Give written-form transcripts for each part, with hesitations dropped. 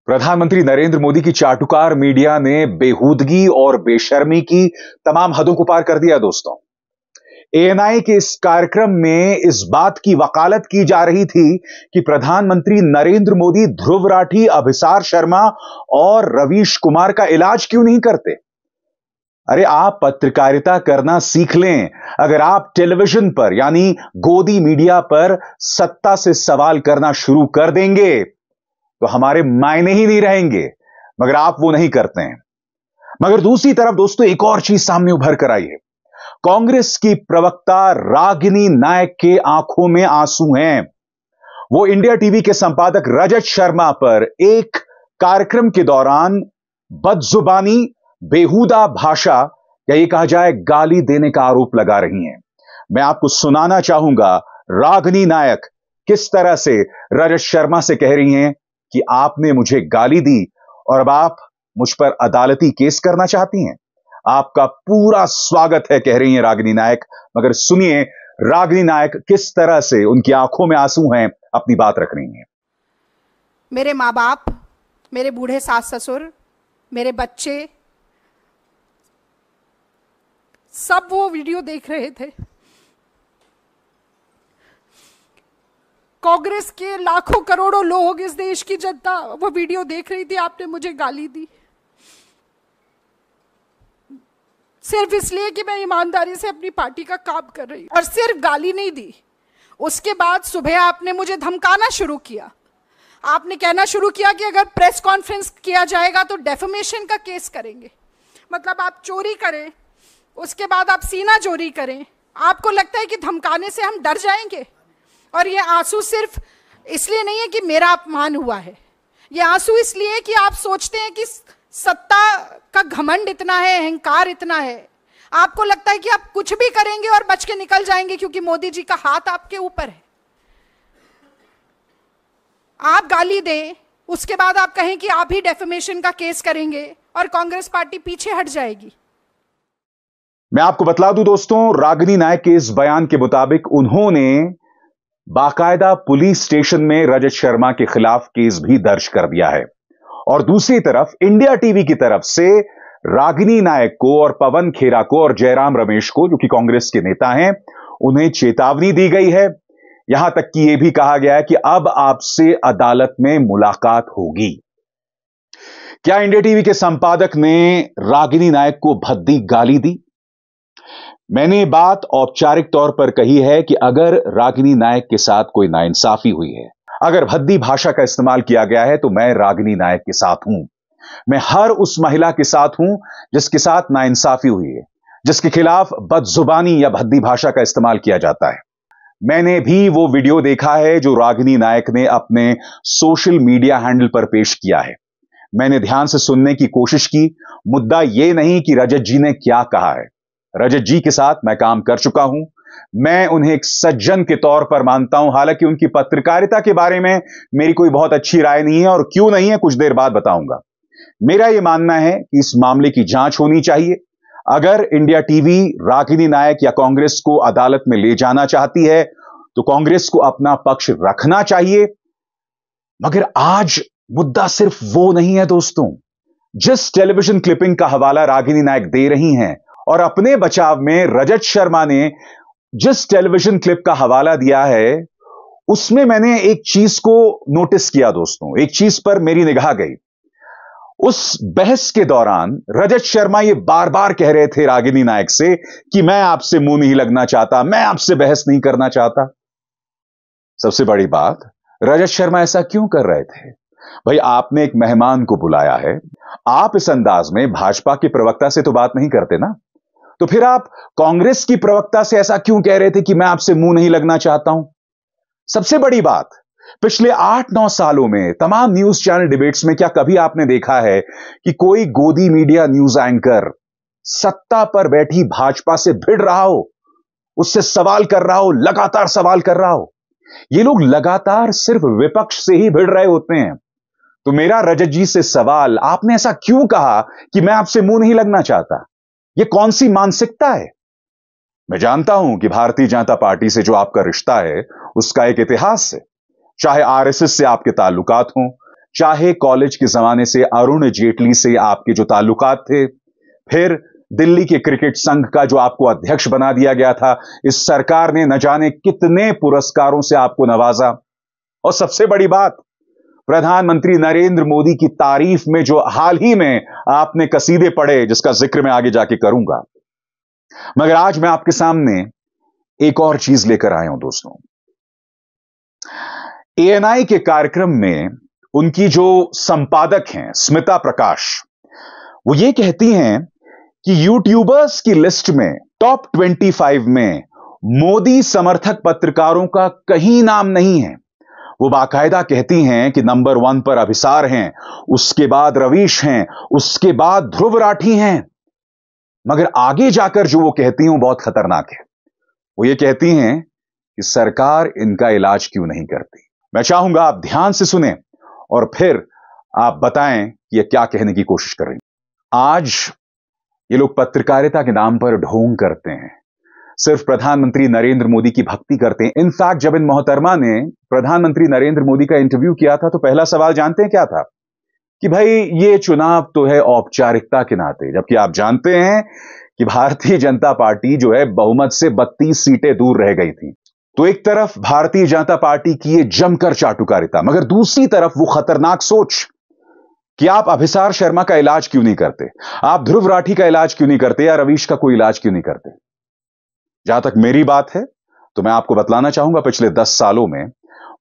प्रधानमंत्री नरेंद्र मोदी की चाटुकार मीडिया ने बेहूदगी और बेशर्मी की तमाम हदों को पार कर दिया दोस्तों। एएनआई के इस कार्यक्रम में इस बात की वकालत की जा रही थी कि प्रधानमंत्री नरेंद्र मोदी ध्रुव राठी, अभिसार शर्मा और रवीश कुमार का इलाज क्यों नहीं करते। अरे आप पत्रकारिता करना सीख लें। अगर आप टेलीविजन पर यानी गोदी मीडिया पर सत्ता से सवाल करना शुरू कर देंगे तो हमारे मायने ही नहीं रहेंगे, मगर आप वो नहीं करते हैं। मगर दूसरी तरफ दोस्तों एक और चीज सामने उभर कर आई है। कांग्रेस की प्रवक्ता रागिनी नायक के आंखों में आंसू हैं। वो इंडिया टीवी के संपादक रजत शर्मा पर एक कार्यक्रम के दौरान बदजुबानी, बेहुदा भाषा या ये कहा जाए गाली देने का आरोप लगा रही हैं। मैं आपको सुनाना चाहूंगा रागिनी नायक किस तरह से रजत शर्मा से कह रही हैं कि आपने मुझे गाली दी और अब आप मुझ पर अदालती केस करना चाहती हैं। आपका पूरा स्वागत है, कह रही हैं रागिनी नायक। मगर सुनिए रागिनी नायक किस तरह से उनकी आंखों में आंसू हैं, अपनी बात रख रही हैं। मेरे माँ बाप, मेरे बूढ़े सास ससुर, मेरे बच्चे सब वो वीडियो देख रहे थे। कांग्रेस के लाखों करोड़ों लोग, इस देश की जनता वो वीडियो देख रही थी। आपने मुझे गाली दी सिर्फ इसलिए कि मैं ईमानदारी से अपनी पार्टी का काम कर रही हूं। और सिर्फ गाली नहीं दी, उसके बाद सुबह आपने मुझे धमकाना शुरू किया। आपने कहना शुरू किया कि अगर प्रेस कॉन्फ्रेंस किया जाएगा तो डेफेमेशन का केस करेंगे। मतलब आप चोरी करें, उसके बाद आप सीना चोरी करें। आपको लगता है कि धमकाने से हम डर जाएंगे? और ये आंसू सिर्फ इसलिए नहीं है कि मेरा अपमान हुआ है, ये आंसू इसलिए कि आप सोचते हैं कि सत्ता का घमंड इतना है, अहंकार इतना है, आपको लगता है कि आप कुछ भी करेंगे और बच के निकल जाएंगे क्योंकि मोदी जी का हाथ आपके ऊपर है। आप गाली दें, उसके बाद आप कहें कि आप ही डेफेमेशन का केस करेंगे और कांग्रेस पार्टी पीछे हट जाएगी। मैं आपको बतला दूं दोस्तों, रागिनी नायक के इस बयान के मुताबिक उन्होंने बाकायदा पुलिस स्टेशन में रजत शर्मा के खिलाफ केस भी दर्ज कर दिया है। और दूसरी तरफ इंडिया टीवी की तरफ से रागिनी नायक को और पवन खेरा को और जयराम रमेश को, जो कि कांग्रेस के नेता हैं, उन्हें चेतावनी दी गई है। यहां तक कि यह भी कहा गया है कि अब आपसे अदालत में मुलाकात होगी। क्या इंडिया टीवी के संपादक ने रागिनी नायक को भद्दी गाली दी? मैंने ये बात औपचारिक तौर पर कही है कि अगर रागिनी नायक के साथ कोई नाइंसाफी हुई है, अगर भद्दी भाषा का इस्तेमाल किया गया है, तो मैं रागिनी नायक के साथ हूं। मैं हर उस महिला के साथ हूं जिसके साथ नाइंसाफी हुई है, जिसके खिलाफ बदजुबानी या भद्दी भाषा का इस्तेमाल किया जाता है। मैंने भी वो वीडियो देखा है जो रागिनी नायक ने अपने सोशल मीडिया हैंडल पर पेश किया है। मैंने ध्यान से सुनने की कोशिश की। मुद्दा यह नहीं कि रजत जी ने क्या कहा है। रजत जी के साथ मैं काम कर चुका हूं। मैं उन्हें एक सज्जन के तौर पर मानता हूं। हालांकि उनकी पत्रकारिता के बारे में मेरी कोई बहुत अच्छी राय नहीं है, और क्यों नहीं है कुछ देर बाद बताऊंगा। मेरा यह मानना है कि इस मामले की जांच होनी चाहिए। अगर इंडिया टीवी रागिनी नायक या कांग्रेस को अदालत में ले जाना चाहती है तो कांग्रेस को अपना पक्ष रखना चाहिए। मगर आज मुद्दा सिर्फ वो नहीं है दोस्तों। जिस टेलीविजन क्लिपिंग का हवाला रागिनी नायक दे रही हैं और अपने बचाव में रजत शर्मा ने जिस टेलीविजन क्लिप का हवाला दिया है, उसमें मैंने एक चीज को नोटिस किया दोस्तों। एक चीज पर मेरी निगाह गई। उस बहस के दौरान रजत शर्मा ये बार बार कह रहे थे रागिनी नायक से कि मैं आपसे मुंह नहीं लगना चाहता, मैं आपसे बहस नहीं करना चाहता। सबसे बड़ी बात, रजत शर्मा ऐसा क्यों कर रहे थे? भाई आपने एक मेहमान को बुलाया है, आप इस अंदाज में भाजपा के प्रवक्ता से तो बात नहीं करते ना। तो फिर आप कांग्रेस की प्रवक्ता से ऐसा क्यों कह रहे थे कि मैं आपसे मुंह नहीं लगना चाहता हूं? सबसे बड़ी बात, पिछले 8-9 सालों में तमाम न्यूज चैनल डिबेट्स में क्या कभी आपने देखा है कि कोई गोदी मीडिया न्यूज एंकर सत्ता पर बैठी भाजपा से भिड़ रहा हो, उससे सवाल कर रहा हो, लगातार सवाल कर रहा हो? ये लोग लगातार सिर्फ विपक्ष से ही भिड़ रहे होते हैं। तो मेरा रजत जी से सवाल, आपने ऐसा क्यों कहा कि मैं आपसे मुंह नहीं लगना चाहता? यह कौन सी मानसिकता है? मैं जानता हूं कि भारतीय जनता पार्टी से जो आपका रिश्ता है उसका एक इतिहास है। चाहे आरएसएस से आपके ताल्लुकात हों, चाहे कॉलेज के जमाने से अरुण जेटली से आपके जो ताल्लुकात थे, फिर दिल्ली के क्रिकेट संघ का जो आपको अध्यक्ष बना दिया गया था, इस सरकार ने न जाने कितने पुरस्कारों से आपको नवाजा, और सबसे बड़ी बात, प्रधानमंत्री नरेंद्र मोदी की तारीफ में जो हाल ही में आपने कसीदे पढ़े, जिसका जिक्र मैं आगे जाके करूंगा। मगर आज मैं आपके सामने एक और चीज लेकर आया हूं दोस्तों। एएनआई के कार्यक्रम में उनकी जो संपादक हैं स्मिता प्रकाश, वो ये कहती हैं कि यूट्यूबर्स की लिस्ट में टॉप 25 में मोदी समर्थक पत्रकारों का कहीं नाम नहीं है। वो बाकायदा कहती हैं कि नंबर 1 पर अभिसार हैं, उसके बाद रवीश हैं, उसके बाद ध्रुव राठी हैं। मगर आगे जाकर जो वो कहती हैं वो बहुत खतरनाक है। वो ये कहती हैं कि सरकार इनका इलाज क्यों नहीं करती। मैं चाहूंगा आप ध्यान से सुने और फिर आप बताएं कि ये क्या कहने की कोशिश कर रही हैं। आज ये लोग पत्रकारिता के नाम पर ढोंग करते हैं, सिर्फ प्रधानमंत्री नरेंद्र मोदी की भक्ति करते हैं। इनफैक्ट जब इन मोहतरमा ने प्रधानमंत्री नरेंद्र मोदी का इंटरव्यू किया था तो पहला सवाल जानते हैं क्या था? कि भाई ये चुनाव तो है औपचारिकता के नाते, जबकि आप जानते हैं कि भारतीय जनता पार्टी जो है बहुमत से 32 सीटें दूर रह गई थी। तो एक तरफ भारतीय जनता पार्टी की ये जमकर चाटुकारिता, मगर दूसरी तरफ वो खतरनाक सोच कि आप अभिसार शर्मा का इलाज क्यों नहीं करते, आप ध्रुव राठी का इलाज क्यों नहीं करते, या रवीश का कोई इलाज क्यों नहीं करते। जहां तक मेरी बात है तो मैं आपको बतलाना चाहूंगा, पिछले 10 सालों में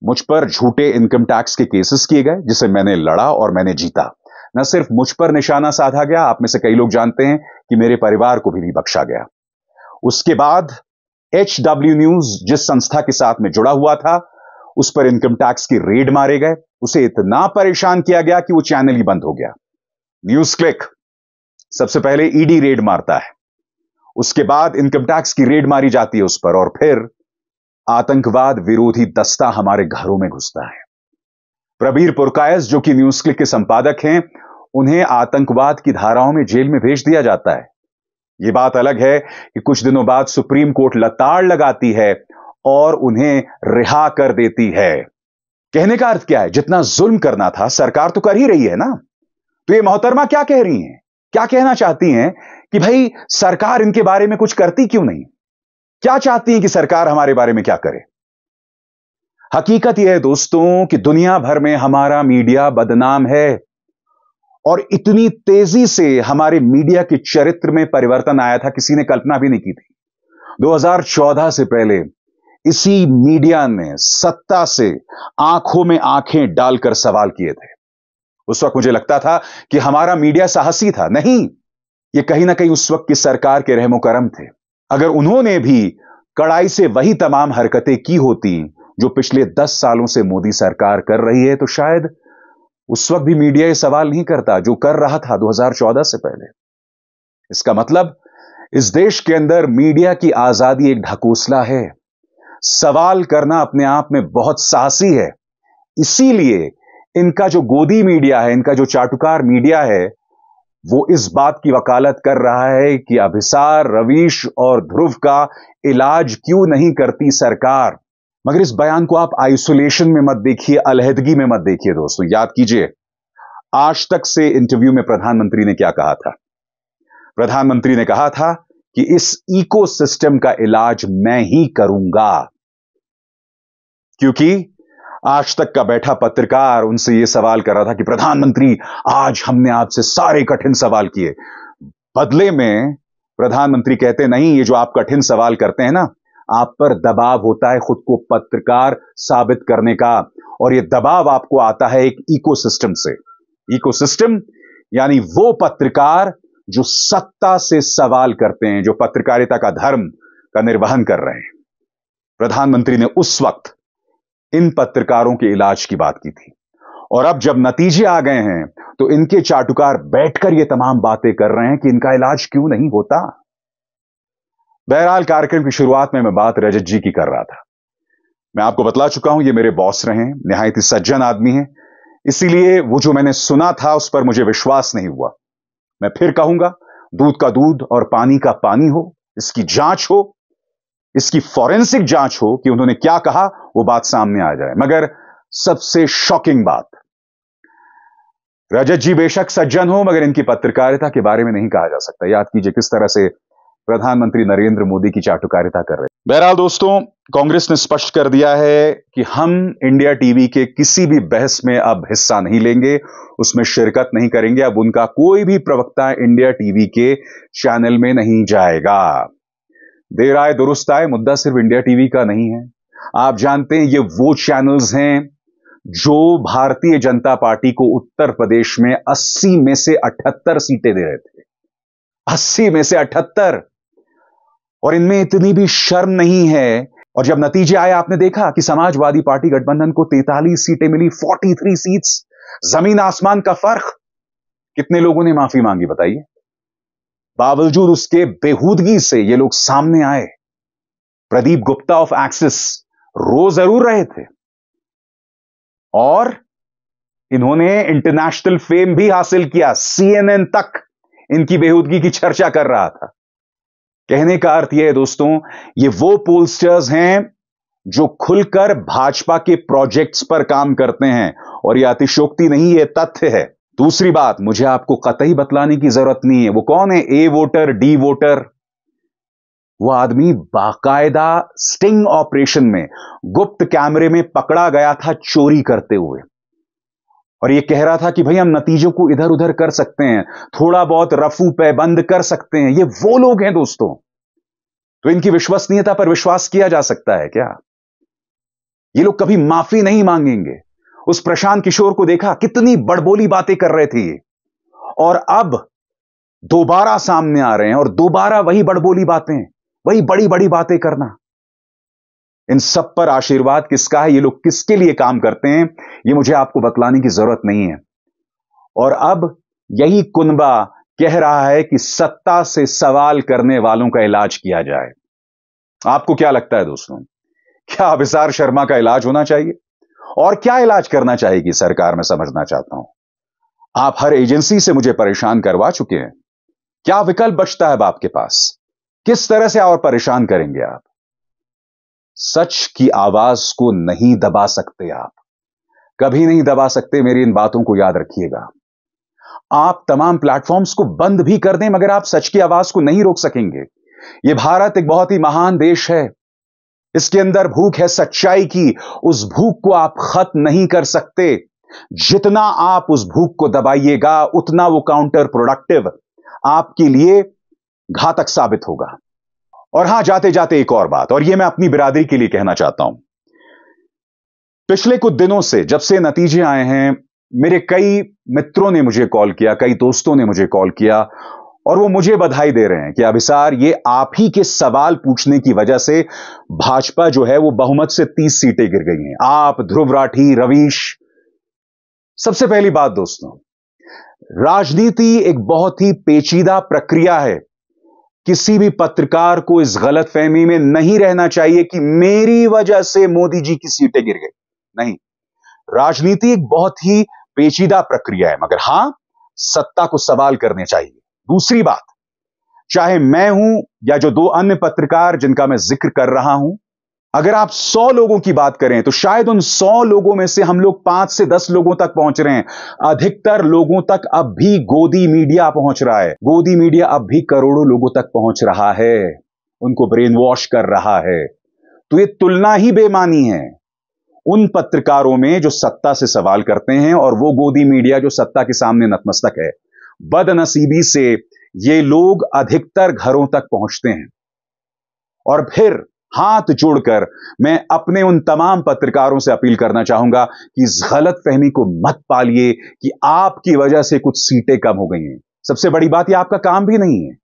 मुझ पर झूठे इनकम टैक्स के केसेस किए गए, जिसे मैंने लड़ा और मैंने जीता। न सिर्फ मुझ पर निशाना साधा गया, आप में से कई लोग जानते हैं कि मेरे परिवार को भी नहीं बख्शा गया। उसके बाद HW न्यूज जिस संस्था के साथ में जुड़ा हुआ था, उस पर इनकम टैक्स की रेड मारे गए, उसे इतना परेशान किया गया कि वो चैनल ही बंद हो गया। न्यूज क्लिक सबसे पहले ईडी रेड मारता है, उसके बाद इनकम टैक्स की रेड मारी जाती है उस पर, और फिर आतंकवाद विरोधी दस्ता हमारे घरों में घुसता है। प्रबीर पुरकायस जो कि न्यूज क्लिक के संपादक हैं, उन्हें आतंकवाद की धाराओं में जेल में भेज दिया जाता है। यह बात अलग है कि कुछ दिनों बाद सुप्रीम कोर्ट लताड़ लगाती है और उन्हें रिहा कर देती है। कहने का अर्थ क्या है, जितना जुल्म करना था सरकार तो कर ही रही है ना। तो ये मोहतरमा क्या कह रही हैं, क्या कहना चाहती हैं कि भाई सरकार इनके बारे में कुछ करती क्यों नहीं, क्या चाहती हैं कि सरकार हमारे बारे में क्या करे। हकीकत यह है दोस्तों कि दुनिया भर में हमारा मीडिया बदनाम है, और इतनी तेजी से हमारे मीडिया के चरित्र में परिवर्तन आया था, किसी ने कल्पना भी नहीं की थी। 2014 से पहले इसी मीडिया ने सत्ता से आंखों में आंखें डालकर सवाल किए थे। उस वक्त मुझे लगता था कि हमारा मीडिया साहसी था, नहीं, ये कहीं ना कहीं उस वक्त की सरकार के रहमो करम थे। अगर उन्होंने भी कड़ाई से वही तमाम हरकतें की होती जो पिछले 10 सालों से मोदी सरकार कर रही है, तो शायद उस वक्त भी मीडिया ये सवाल नहीं करता जो कर रहा था 2014 से पहले। इसका मतलब इस देश के अंदर मीडिया की आजादी एक ढकोसला है, सवाल करना अपने आप में बहुत साहसी है। इसीलिए इनका जो गोदी मीडिया है, इनका जो चाटुकार मीडिया है, वो इस बात की वकालत कर रहा है कि अभिसार, रवीश और ध्रुव का इलाज क्यों नहीं करती सरकार। मगर इस बयान को आप आइसोलेशन में मत देखिए, अलहदगी में मत देखिए दोस्तों। याद कीजिए आज तक से इंटरव्यू में प्रधानमंत्री ने क्या कहा था। प्रधानमंत्री ने कहा था कि इस इकोसिस्टम का इलाज मैं ही करूंगा, क्योंकि आज तक का बैठा पत्रकार उनसे यह सवाल कर रहा था कि प्रधानमंत्री आज हमने आपसे सारे कठिन सवाल किए। बदले में प्रधानमंत्री कहते नहीं, ये जो आप कठिन सवाल करते हैं ना, आप पर दबाव होता है खुद को पत्रकार साबित करने का, और यह दबाव आपको आता है एक इकोसिस्टम से। इकोसिस्टम यानी वो पत्रकार जो सत्ता से सवाल करते हैं, जो पत्रकारिता का धर्म का निर्वहन कर रहे हैं। प्रधानमंत्री ने उस वक्त इन पत्रकारों के इलाज की बात की थी, और अब जब नतीजे आ गए हैं तो इनके चाटुकार बैठकर ये तमाम बातें कर रहे हैं कि इनका इलाज क्यों नहीं होता। बहरहाल कार्यक्रम की शुरुआत में मैं बात रजत जी की कर रहा था। मैं आपको बतला चुका हूं, ये मेरे बॉस रहे हैं, निहायत ही सज्जन आदमी हैं, इसीलिए वो जो मैंने सुना था उस पर मुझे विश्वास नहीं हुआ। मैं फिर कहूंगा, दूध का दूध और पानी का पानी हो, इसकी जांच हो, इसकी फॉरेंसिक जांच हो कि उन्होंने क्या कहा, वो बात सामने आ जाए। मगर सबसे शॉकिंग बात, रजत जी बेशक सज्जन हो, मगर इनकी पत्रकारिता के बारे में नहीं कहा जा सकता। याद कीजिए किस तरह से प्रधानमंत्री नरेंद्र मोदी की चाटुकारिता कर रहे हैं। बहरहाल दोस्तों, कांग्रेस ने स्पष्ट कर दिया है कि हम इंडिया टीवी के किसी भी बहस में अब हिस्सा नहीं लेंगे, उसमें शिरकत नहीं करेंगे। अब उनका कोई भी प्रवक्ता इंडिया टीवी के चैनल में नहीं जाएगा। देर आए दुरुस्त आए, मुद्दा सिर्फ इंडिया टीवी का नहीं है। आप जानते हैं ये वो चैनल्स हैं जो भारतीय जनता पार्टी को उत्तर प्रदेश में 80 में से 78 सीटें दे रहे थे। 80 में से 78, और इनमें इतनी भी शर्म नहीं है। और जब नतीजे आए, आपने देखा कि समाजवादी पार्टी गठबंधन को 43 सीटें मिली, 43 सीट्स, जमीन आसमान का फर्क। कितने लोगों ने माफी मांगी बताइए? बावजूद उसके बेहूदगी से ये लोग सामने आए। प्रदीप गुप्ता ऑफ एक्सिस रो जरूर रहे थे, और इन्होंने इंटरनेशनल फेम भी हासिल किया। CNN तक इनकी बेहूदगी की चर्चा कर रहा था। कहने का अर्थ यह है दोस्तों, ये वो पोलस्टर्स हैं जो खुलकर भाजपा के प्रोजेक्ट्स पर काम करते हैं, और यह अतिशयोक्ति नहीं, यह तथ्य है। दूसरी बात, मुझे आपको कतई बतलाने की जरूरत नहीं है वो कौन है, ए वोटर, डी वोटर। वो आदमी बाकायदा स्टिंग ऑपरेशन में गुप्त कैमरे में पकड़ा गया था चोरी करते हुए, और ये कह रहा था कि भाई हम नतीजों को इधर उधर कर सकते हैं, थोड़ा बहुत रफू पैबंद कर सकते हैं। ये वो लोग हैं दोस्तों। तो इनकी विश्वसनीयता पर विश्वास किया जा सकता है क्या? ये लोग कभी माफी नहीं मांगेंगे। उस प्रशांत किशोर को देखा, कितनी बड़बोली बातें कर रहे थे, और अब दोबारा सामने आ रहे हैं और दोबारा वही बड़बोली बातें, वही बड़ी बड़ी बातें करना। इन सब पर आशीर्वाद किसका है? ये लोग किसके लिए काम करते हैं, ये मुझे आपको बतलाने की जरूरत नहीं है। और अब यही कुनबा कह रहा है कि सत्ता से सवाल करने वालों का इलाज किया जाए। आपको क्या लगता है दोस्तों, क्या अभिसार शर्मा का इलाज होना चाहिए? और क्या इलाज करना चाहिए सरकार, मैं समझना चाहता हूं। आप हर एजेंसी से मुझे परेशान करवा चुके हैं। क्या विकल्प बचता है अब आपके पास? किस तरह से और परेशान करेंगे आप? सच की आवाज को नहीं दबा सकते आप, कभी नहीं दबा सकते। मेरी इन बातों को याद रखिएगा। आप तमाम प्लेटफॉर्म्स को बंद भी कर दें, मगर आप सच की आवाज को नहीं रोक सकेंगे। यह भारत एक बहुत ही महान देश है, इसके अंदर भूख है सच्चाई की। उस भूख को आप खत्म नहीं कर सकते। जितना आप उस भूख को दबाइएगा, उतना वो काउंटर प्रोडक्टिव, आपके लिए घातक साबित होगा। और हां, जाते जाते एक और बात, और यह मैं अपनी बिरादरी के लिए कहना चाहता हूं। पिछले कुछ दिनों से जब से नतीजे आए हैं, मेरे कई मित्रों ने मुझे कॉल किया, कई दोस्तों ने मुझे कॉल किया, और वो मुझे बधाई दे रहे हैं कि अभिसार, ये आप ही के सवाल पूछने की वजह से भाजपा जो है वो बहुमत से 30 सीटें गिर गई हैं। आप, ध्रुव राठी, रवीश। सबसे पहली बात दोस्तों, राजनीति एक बहुत ही पेचीदा प्रक्रिया है। किसी भी पत्रकार को इस गलतफहमी में नहीं रहना चाहिए कि मेरी वजह से मोदी जी की सीटें गिर गई। नहीं, राजनीति एक बहुत ही पेचीदा प्रक्रिया है, मगर हां, सत्ता को सवाल करने चाहिए। दूसरी बात, चाहे मैं हूं या जो दो अन्य पत्रकार जिनका मैं जिक्र कर रहा हूं, अगर आप 100 लोगों की बात करें तो शायद उन 100 लोगों में से हम लोग 5 से 10 लोगों तक पहुंच रहे हैं। अधिकतर लोगों तक अब भी गोदी मीडिया पहुंच रहा है। गोदी मीडिया अब भी करोड़ों लोगों तक पहुंच रहा है, उनको ब्रेन वॉश कर रहा है। तो यह तुलना ही बेमानी है उन पत्रकारों में जो सत्ता से सवाल करते हैं, और वो गोदी मीडिया जो सत्ता के सामने नतमस्तक है। बदनसीबी से ये लोग अधिकतर घरों तक पहुंचते हैं। और फिर हाथ जोड़कर मैं अपने उन तमाम पत्रकारों से अपील करना चाहूंगा कि इस गलतफहमी को मत पालिए कि आपकी वजह से कुछ सीटें कम हो गई हैं। सबसे बड़ी बात, यह आपका काम भी नहीं है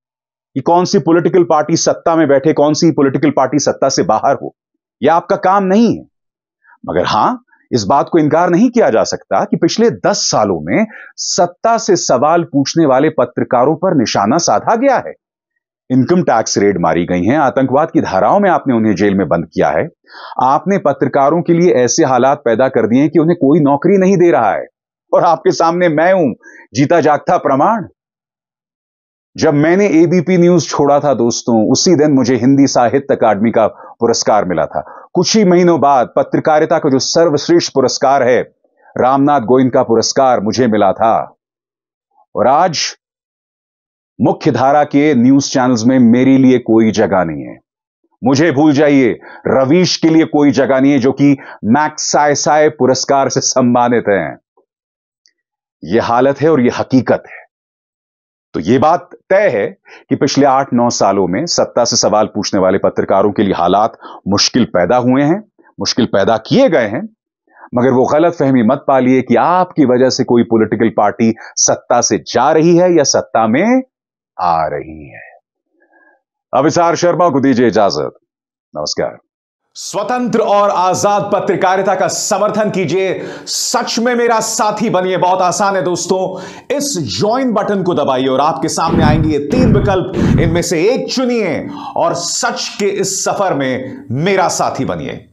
कि कौन सी पॉलिटिकल पार्टी सत्ता में बैठे, कौन सी पॉलिटिकल पार्टी सत्ता से बाहर हो। यह आपका काम नहीं है। मगर हां, इस बात को इनकार नहीं किया जा सकता कि पिछले 10 सालों में सत्ता से सवाल पूछने वाले पत्रकारों पर निशाना साधा गया है। इनकम टैक्स रेड मारी गई हैं, आतंकवाद की धाराओं में आपने उन्हें जेल में बंद किया है। आपने पत्रकारों के लिए ऐसे हालात पैदा कर दिए कि उन्हें कोई नौकरी नहीं दे रहा है। और आपके सामने मैं हूं, जीता जागता प्रमाण। जब मैंने एबीपी न्यूज छोड़ा था दोस्तों, उसी दिन मुझे हिंदी साहित्य अकादमी का पुरस्कार मिला था। कुछ ही महीनों बाद पत्रकारिता का जो सर्वश्रेष्ठ पुरस्कार है, रामनाथ गोविंद का पुरस्कार मुझे मिला था। और आज मुख्य धारा के न्यूज चैनल्स में मेरे लिए कोई जगह नहीं है। मुझे भूल जाइए, रवीश के लिए कोई जगह नहीं है जो कि मैग्सेसे पुरस्कार से सम्मानित हैं। यह हालत है और यह हकीकत है। तो यह बात तय है कि पिछले 8-9 सालों में सत्ता से सवाल पूछने वाले पत्रकारों के लिए हालात मुश्किल पैदा हुए हैं, मुश्किल पैदा किए गए हैं। मगर वो गलत फहमी मत पालिए कि आपकी वजह से कोई पॉलिटिकल पार्टी सत्ता से जा रही है या सत्ता में आ रही है। अभिसार शर्मा को दीजिए इजाजत। नमस्कार। स्वतंत्र और आजाद पत्रकारिता का समर्थन कीजिए, सच में मेरा साथी बनिए। बहुत आसान है दोस्तों, इस ज्वाइन बटन को दबाइए और आपके सामने आएंगे ये 3 विकल्प, इनमें से एक चुनिए और सच के इस सफर में मेरा साथी बनिए।